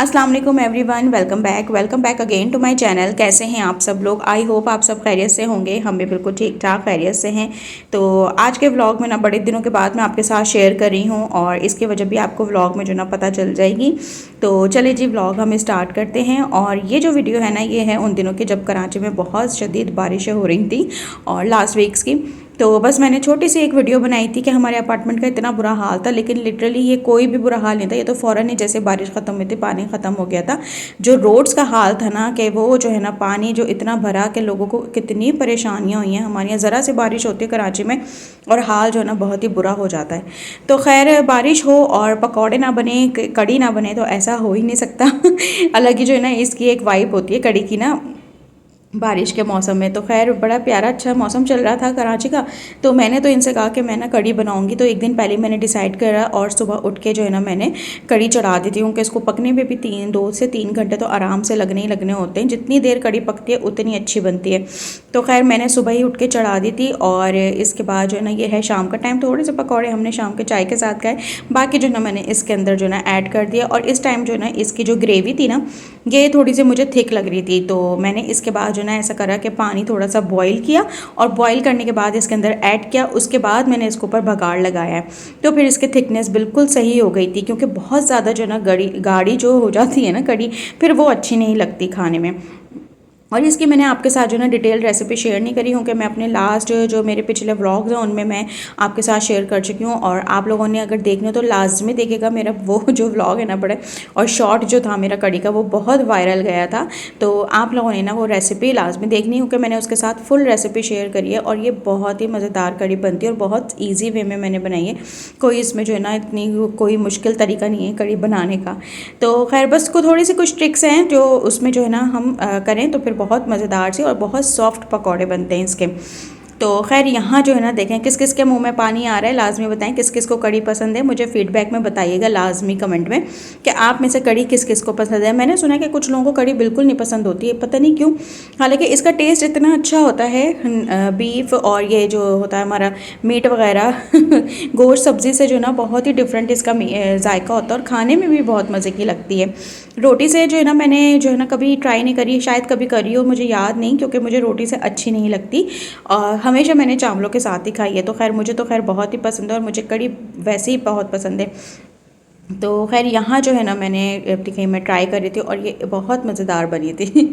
अस्सलाम वालेकुम everyone, welcome back again to my channel. कैसे हैं आप सब लोग? आई होप आप सब खैरियत से होंगे। हम भी बिल्कुल ठीक ठाक खैरियत से हैं। तो आज के व्लॉग में ना बड़े दिनों के बाद मैं आपके साथ शेयर कर रही हूँ और इसकी वजह भी आपको व्लॉग में जो ना पता चल जाएगी। तो चलिए जी, व्लॉग हम स्टार्ट करते हैं। और ये जो वीडियो है ना, ये है उन दिनों की जब कराची में बहुत शदीद बारिशें हो रही थी और लास्ट वीक्स की। तो बस मैंने छोटी सी एक वीडियो बनाई थी कि हमारे अपार्टमेंट का इतना बुरा हाल था, लेकिन लिटरली ये कोई भी बुरा हाल नहीं था। ये तो फ़ौरन ही जैसे बारिश ख़त्म हुई थी पानी ख़त्म हो गया था। जो रोड्स का हाल था ना, कि वो जो है ना पानी जो इतना भरा कि लोगों को कितनी परेशानियां हुई हैं। हमारे यहाँ ज़रा सी बारिश होती है कराची में और हाल जो है ना बहुत ही बुरा हो जाता है। तो खैर, बारिश हो और पकौड़े ना बने, कड़ी ना बने, तो ऐसा हो ही नहीं सकता। अलग ही जो है ना इसकी एक वाइब होती है कड़ी की ना, बारिश के मौसम में। तो खैर, बड़ा प्यारा अच्छा मौसम चल रहा था कराची का। तो मैंने तो इनसे कहा कि मैं ना कड़ी बनाऊंगी। तो एक दिन पहले मैंने डिसाइड करा और सुबह उठ के जो है ना मैंने कड़ी चढ़ा दी थी, क्योंकि इसको पकने में भी 2 से 3 घंटे तो आराम से लगने ही लगने होते हैं। जितनी देर कड़ी पकती है उतनी अच्छी बनती है। तो खैर, मैंने सुबह ही उठ के चढ़ा दी थी। और इसके बाद जो है ना, ये है शाम का टाइम, थोड़े से पकौड़े हमने शाम के चाय के साथ खाए। बाकी जो है ना मैंने इसके अंदर जो है ना ऐड कर दिया। और इस टाइम जो है ना इसकी जो ग्रेवी थी ना, ये थोड़ी सी मुझे थिक लग रही थी। तो मैंने इसके बाद जो ना ऐसा करा कि पानी थोड़ा सा बॉईल किया और बॉईल करने के बाद इसके अंदर ऐड किया। उसके बाद मैंने इसके ऊपर भगाड़ लगाया है। तो फिर इसकी थिकनेस बिल्कुल सही हो गई थी, क्योंकि बहुत ज़्यादा जो ना गाढ़ी जो हो जाती है ना कड़ी, फिर वो अच्छी नहीं लगती खाने में। और इसकी मैंने आपके साथ जो ना डिटेल रेसिपी शेयर नहीं करी हूँ, कि मैं अपने लास्ट जो मेरे पिछले व्लॉग्स हैं उनमें मैं आपके साथ शेयर कर चुकी हूँ। और आप लोगों ने अगर देखना हो तो लाजमी देखेगा मेरा वो जो व्लॉग है ना, बड़ा और शॉर्ट जो था मेरा कड़ी का, वो बहुत वायरल गया था। तो आप लोगों ने ना वो रेसिपी लाजमी देखनी, क्योंकि मैंने उसके साथ फुल रेसिपी शेयर करी है। और ये बहुत ही मज़ेदार कड़ी बनती है और बहुत ईजी वे में मैंने बनाई है। कोई इसमें जो है ना इतनी कोई मुश्किल तरीका नहीं है कड़ी बनाने का। तो खैर, बस को थोड़ी सी कुछ ट्रिक्स हैं जो उसमें जो है ना हम करें तो फिर बहुत मज़ेदार से और बहुत सॉफ्ट पकौड़े बनते हैं इसके। तो खैर, यहाँ जो है ना देखें किस किस के मुंह में पानी आ रहा है। लाजमी बताएं किस किस को कड़ी पसंद है। मुझे फीडबैक में बताइएगा लाजमी कमेंट में कि आप में से कड़ी किस किस को पसंद है। मैंने सुना है कि कुछ लोगों को कड़ी बिल्कुल नहीं पसंद होती है, पता नहीं क्यों। हालांकि इसका टेस्ट इतना अच्छा होता है, बीफ और ये जो होता है हमारा मीट वगैरह गोश्त सब्ज़ी से जो ना बहुत ही डिफरेंट इसका जायका होता है और खाने में भी बहुत मज़े की लगती है। रोटी से जो है ना मैंने जो है ना कभी ट्राई नहीं करी, शायद कभी करी हो, मुझे याद नहीं, क्योंकि मुझे रोटी से अच्छी नहीं लगती। और हमेशा मैंने चावलों के साथ ही खाई है। तो खैर, मुझे तो खैर बहुत ही पसंद है और मुझे कड़ी वैसे ही बहुत पसंद है। तो खैर, यहाँ जो है ना मैंने अपनी कहीं में ट्राई करी थी और ये बहुत मज़ेदार बनी थी।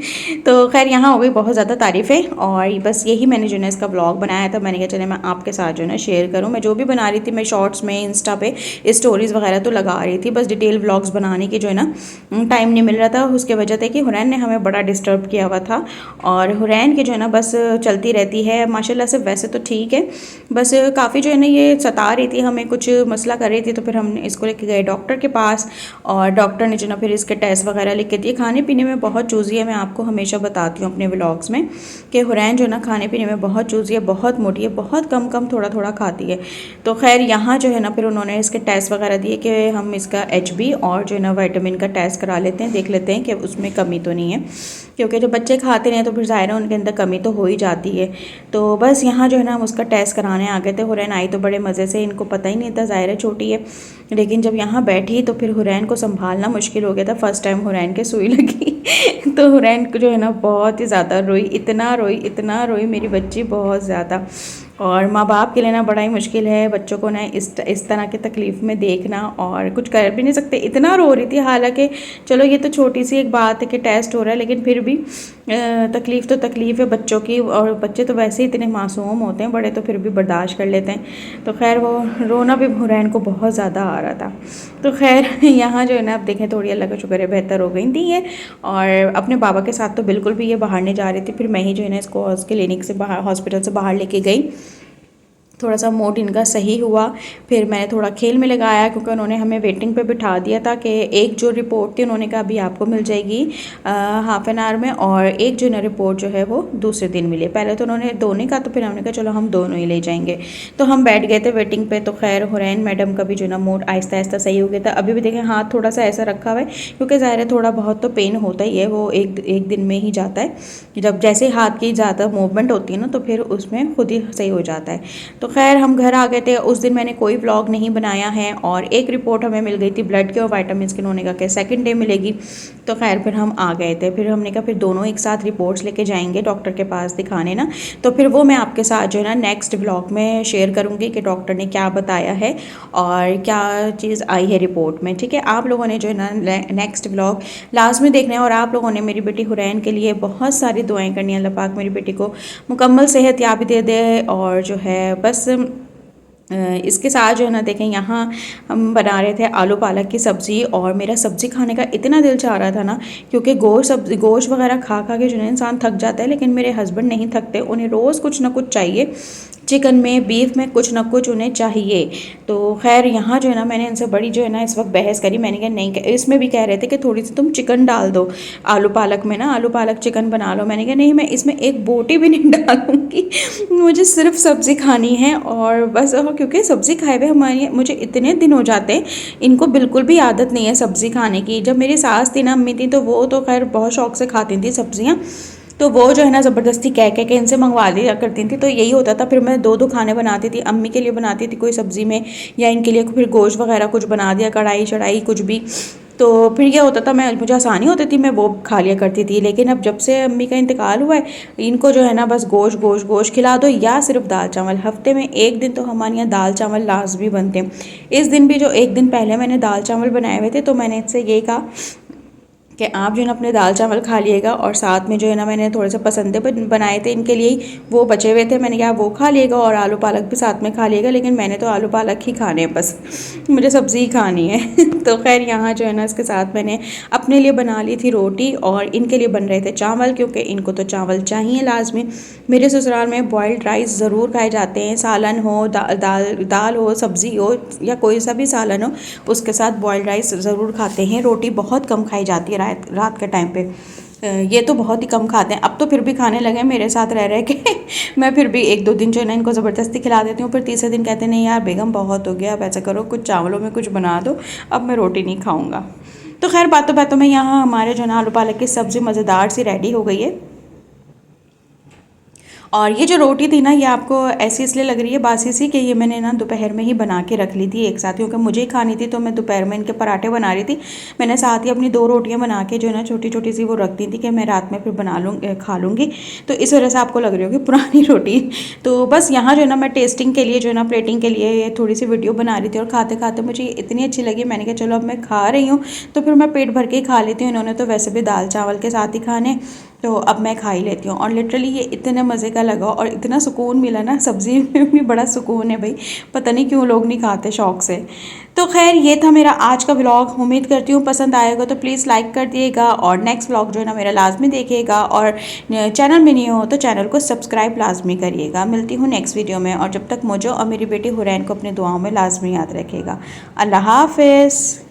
तो खैर, यहाँ हो गई बहुत ज़्यादा तारीफ़ें और बस यही मैंने जो है ना इसका व्लॉग बनाया था। मैंने कहा चले मैं आपके साथ जो है ना शेयर करूँ। मैं जो भी बना रही थी, मैं शॉर्ट्स में इंस्टा पे स्टोरीज़ वगैरह तो लगा रही थी, बस डिटेल व्लॉग्स बनाने की जो है ना टाइम नहीं मिल रहा था। उसके वजह था कि हुरैन ने हमें बड़ा डिस्टर्ब किया हुआ था। और हुरैन की जो है ना बस चलती रहती है माशाल्लाह से, वैसे तो ठीक है, बस काफ़ी जो है ना ये सता रही थी हमें, कुछ मसला कर रही थी। तो फिर हमने इसको लेके गए डॉक्टर के पास और डॉक्टर ने जो ना फिर इसके टेस्ट वगैरह लिख के दिए। खाने पीने में बहुत चूज़ी है, मैं आपको हमेशा बताती हूँ अपने व्लॉग्स में कि हुरैन जो ना खाने पीने में बहुत चूज़ी है, बहुत मोटी है, बहुत कम कम थोड़ा थोड़ा खाती है। तो खैर, यहाँ जो है ना फिर उन्होंने इसके टेस्ट वगैरह दिए कि हम इसका HB और जो है ना विटामिन का टेस्ट करा लेते हैं, देख लेते हैं कि उसमें कमी तो नहीं है, क्योंकि जब बच्चे खाते हैं तो फिर ज़ाहिर है उनके अंदर कमी तो हो ही जाती है। तो बस यहाँ जो है ना हम उसका टेस्ट कराने आ गए थे। हुरैन आई तो बड़े मज़े से, इनको पता ही नहीं था, ज़ाहिर है छोटी है। लेकिन जब यहाँ बैठी तो फिर हुरैन को संभालना मुश्किल हो गया था। फर्स्ट टाइम हुरैन के सुई लगी तो हुरैन को जो है ना बहुत ही ज़्यादा रोई, इतना रोई मेरी बच्ची, बहुत ज़्यादा। और माँ बाप के लिए ना बड़ा ही मुश्किल है बच्चों को ना इस तरह की तकलीफ़ में देखना, और कुछ कर भी नहीं सकते। इतना रो रही थी, हालांकि चलो ये तो छोटी सी एक बात है कि टेस्ट हो रहा है, लेकिन फिर भी तकलीफ़ तो तकलीफ़ है बच्चों की। और बच्चे तो वैसे ही इतने मासूम होते हैं, बड़े तो फिर भी बर्दाश्त कर लेते हैं। तो खैर, वो रोना भी हुरैन को बहुत ज़्यादा आ रहा था। तो खैर, यहाँ जो है ना आप देखें थोड़ी अल्लाह का शुक्र है बेहतर हो गई थी ये। और अपने बाबा के साथ तो बिल्कुल भी ये बाहर नहीं जा रही थी। फिर मैं ही जो है ना इसको क्लिनिक से बाहर, हॉस्पिटल से बाहर लेके गई। थोड़ा सा मूड इनका सही हुआ, फिर मैंने थोड़ा खेल में लगाया, क्योंकि उन्होंने हमें वेटिंग पे बिठा दिया था कि एक जो रिपोर्ट थी उन्होंने कहा अभी आपको मिल जाएगी हाफ एन आवर में, और एक जो ना रिपोर्ट जो है वो दूसरे दिन मिले। पहले तो उन्होंने दोनों का, तो फिर हमने कहा चलो हम दोनों ही ले जाएंगे। तो हम बैठ गए थे वेटिंग पे। तो खैर, हुरैन मैडम का भी जो ना मूड आहिस्ता आहिस्ता सही हो गया था। अभी भी देखें हाथ थोड़ा सा ऐसा रखा हुआ है, क्योंकि ज़ाहिर है थोड़ा बहुत तो पेन होता ही है, वो एक दिन में ही जाता है। जब जैसे हाथ की ज़्यादा मूवमेंट होती है ना, तो फिर उसमें खुद ही सही हो जाता है। तो तो खैर हम घर आ गए थे। उस दिन मैंने कोई व्लॉग नहीं बनाया है और एक रिपोर्ट हमें मिल गई थी ब्लड की और विटामिन की उन्होंने कहा कि सेकंड डे मिलेगी। तो खैर फिर हम आ गए थे। फिर हमने कहा फिर दोनों एक साथ रिपोर्ट्स लेके जाएंगे डॉक्टर के पास दिखाने ना। तो फिर वो मैं आपके साथ जो है ना नेक्स्ट व्लॉग में शेयर करूँगी कि डॉक्टर ने क्या बताया है और क्या चीज़ आई है रिपोर्ट में। ठीक है, आप लोगों ने जो है ना नेक्स्ट व्लॉग लाजमी देखना है और आप लोगों ने मेरी बेटी हुरैन के लिए बहुत सारी दुआएं करनी है। अल्लाह पाक मेरी बेटी को मुकम्मल सेहत याबी दे दे। और जो है बस इसके साथ जो है ना देखें, यहाँ हम बना रहे थे आलू पालक की सब्ज़ी और मेरा सब्ज़ी खाने का इतना दिल चाह रहा था ना, क्योंकि गोश्त वगैरह खा खा के जो है इंसान थक जाता है, लेकिन मेरे हस्बैंड नहीं थकते। उन्हें रोज़ कुछ ना कुछ चाहिए, चिकन में बीफ में कुछ ना कुछ उन्हें चाहिए। तो खैर यहाँ जो है ना मैंने इनसे बड़ी जो है ना इस वक्त बहस करी। मैंने कहा नहीं, इसमें भी कह रहे थे कि थोड़ी सी तुम चिकन डाल दो आलू पालक में ना, आलू पालक चिकन बना लो। मैंने कहा नहीं, मैं इसमें एक बोटी भी नहीं डालूंगी, मुझे सिर्फ सब्ज़ी खानी है। और बस क्योंकि सब्ज़ी खाए हुए हमारे मुझे इतने दिन हो जाते हैं, इनको बिल्कुल भी आदत नहीं है सब्ज़ी खाने की। जब मेरी सास थी ना, अम्मी थी, तो वो तो खैर बहुत शौक से खाती थी सब्ज़ियाँ। तो वो जो है ना ज़बरदस्ती कह के इनसे मंगवा लिया करती थी। तो यही होता था, फिर मैं दो दो खाने बनाती थी, अम्मी के लिए बनाती थी कोई सब्ज़ी में, या इनके लिए फिर गोश्त वगैरह कुछ बना दिया, कढ़ाई चढ़ाई कुछ भी। तो फिर ये होता था, मुझे आसानी होती थी, मैं वो खा लिया करती थी। लेकिन अब जब से अम्मी का इंतकाल हुआ है, इनको जो है ना बस गोश्त गोश्त गोश्त खिला दो या सिर्फ दाल चावल। हफ्ते में एक दिन तो हमारे यहाँ दाल चावल लाजमी बनते हैं। इस दिन भी जो एक दिन पहले मैंने दाल चावल बनाए हुए थे, तो मैंने इससे ये कहा कि आप जो है ना अपने दाल चावल खा लिएगा, और साथ में जो है ना मैंने थोड़े से पसंदे बनाए थे इनके लिए ही, वो बचे हुए थे, मैंने कहा वो खा लिएगा और आलू पालक भी साथ में खा लिएगा। लेकिन मैंने तो आलू पालक ही खाने हैं, बस मुझे सब्ज़ी ही खानी है। तो खैर यहाँ जो है ना इसके साथ मैंने अपने लिए बना ली थी रोटी और इनके लिए बन रहे थे चावल, क्योंकि इनको तो चावल चाहिए लाजमी। मेरे ससुराल में बॉयल्ड राइस ज़रूर खाए जाते हैं, सालन हो, दाल हो, सब्ज़ी हो, या कोई सा भी सालन हो, उसके साथ बॉयल्ड राइस ज़रूर खाते हैं। रोटी बहुत कम खाई जाती है रात के टाइम पे, ये तो बहुत ही कम खाते हैं। अब तो फिर भी खाने लगे मेरे साथ रह रह के। मैं फिर भी एक दो दिन जो है ना इनको ज़बरदस्ती खिला देती हूँ, फिर तीसरे दिन कहते नहीं यार बेगम बहुत हो गया, अब ऐसा करो कुछ चावलों में कुछ बना दो, अब मैं रोटी नहीं खाऊंगा। तो खैर बातों बातों में यहाँ हमारे जो है ना आलू पालक की सब्ज़ी मज़ेदार सी रेडी हो गई है। और ये जो रोटी थी ना, ये आपको ऐसी इसलिए लग रही है बासी सी, कि ये मैंने ना दोपहर में ही बना के रख ली थी एक साथ, क्योंकि मुझे ही खानी थी। तो मैं दोपहर में इनके पराठे बना रही थी, मैंने साथ ही अपनी 2 रोटियां बना के जो है ना छोटी छोटी सी वो रख दी थी कि मैं रात में फिर खा लूँगी। तो इस वजह से आपको लग रही होगी पुरानी रोटी। तो बस यहाँ जो है ना मैं टेस्टिंग के लिए जो है ना प्लेटिंग के लिए थोड़ी सी वीडियो बना रही थी, और खाते खाते मुझे इतनी अच्छी लगी, मैंने कहा चलो अब मैं खा रही हूँ तो फिर मैं पेट भर के ही खा लेती हूँ। इन्होंने तो वैसे भी दाल चावल के साथ ही खाने, तो अब मैं खा ही लेती हूँ। और लिटरली ये इतने मज़े का लगा और इतना सुकून मिला ना, सब्ज़ी में भी बड़ा सुकून है भाई, पता नहीं क्यों लोग नहीं खाते शौक़ से। तो खैर ये था मेरा आज का व्लॉग, उम्मीद करती हूँ पसंद आएगा, तो प्लीज़ लाइक कर दिएगा और नेक्स्ट व्लॉग जो है ना मेरा लाजमी देखिएगा, और चैनल में नहीं हो तो चैनल को सब्सक्राइब लाजमी करिएगा। मिलती हूँ नेक्स्ट वीडियो में, और जब तक मुझे और मेरी बेटी हुरैन को अपनी दुआओं में लाजमी याद रखिएगा। अल्लाह हाफ़िज़।